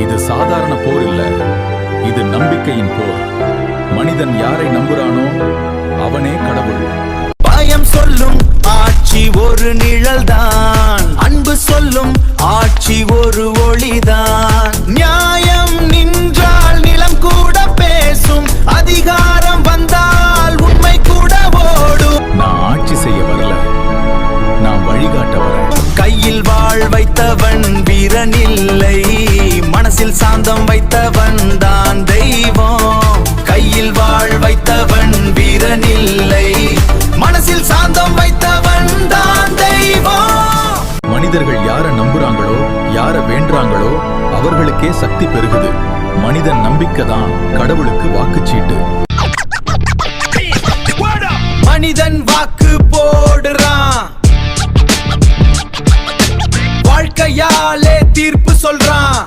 இது சாதாரண போர் இல்ல, இது நம்பிக்கையின் போர். மனிதன் யாரை நம்புறானோ அவனே கடவுள். பயம் சொல்லும் ஆட்சி ஒரு நிழல்தான், அன்பு சொல்லும் ஆட்சி ஒரு ஒளிதான். நியாயம் நின்றால் நிலம் கூட பேசும், அதிகாரம் வந்தால் உண்மை கூட ஓடும். நான் ஆட்சி செய்ய வரல, நான் வழிகாட்ட வரேன். கையில் வாழ் வைத்தவன் வீரன் இல்லை, மனசில் சாந்தம் வைத்தவன் தான் தெய்வம். கையில் வாழ் வைத்தவன் வீரன் இல்லை, மனசில் சாந்தம் வைத்தவன் தான் தெய்வம். மனிதர்கள் யார நம்புறாங்களோ, யார வேண்டாங்களோ அவர்களுக்கே சக்தி பெருகுது. மனிதன் நம்பிக்கை தான் கடவுளுக்கு வாக்குச்சீட்டு. மனிதன் வாக்கு போடுறான், வாழ்க்கையாலே தீர்ப்பு சொல்றான்.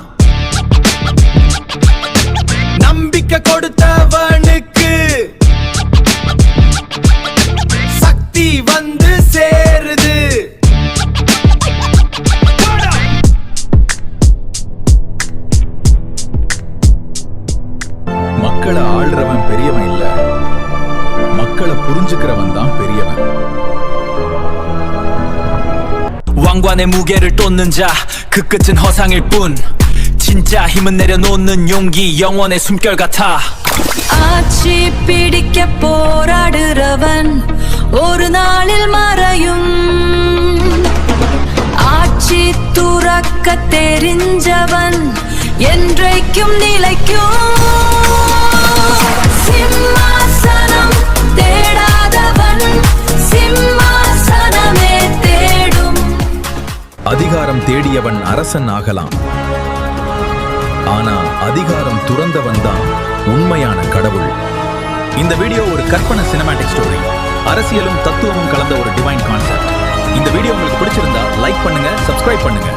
நம்பிக்கை கொடுத்தவனுக்கு சக்தி வந்து சேருது. மக்களை ஆள்றவன் பெரியவன் இல்ல, மக்களை புரிஞ்சுக்கிறவன் தான் பெரியவன். 왕관의 무게를 쫓는 자, 그 끝은 허상일 뿐. 진짜 힘은 내려놓는 용기, 영원의 숨결 같아. ஆட்சி பிடிக்க போராடுறவன் ஒரு நாளில் மறையும். ஆட்சி துறக்க தெரிஞ்சவன் என்றைக்கும் நிலைக்கும். சிம்மாசனம் தேடாதவன் சிம்மாசனமே தேடும். அதிகாரம் தேடியவன் அரசன் ஆகலாம், ஆனா அதிகாரம் துறந்தவன் தான் உண்மையான கடவுள். இந்த வீடியோ ஒரு கற்பனை சினிமாட்டிக் ஸ்டோரி, அரசியலும் தத்துவமும் கலந்த ஒரு டிவைன் கான்செப்ட். இந்த வீடியோ உங்களுக்கு பிடிச்சிருந்தா லைக் பண்ணுங்க, சப்ஸ்கிரைப் பண்ணுங்க.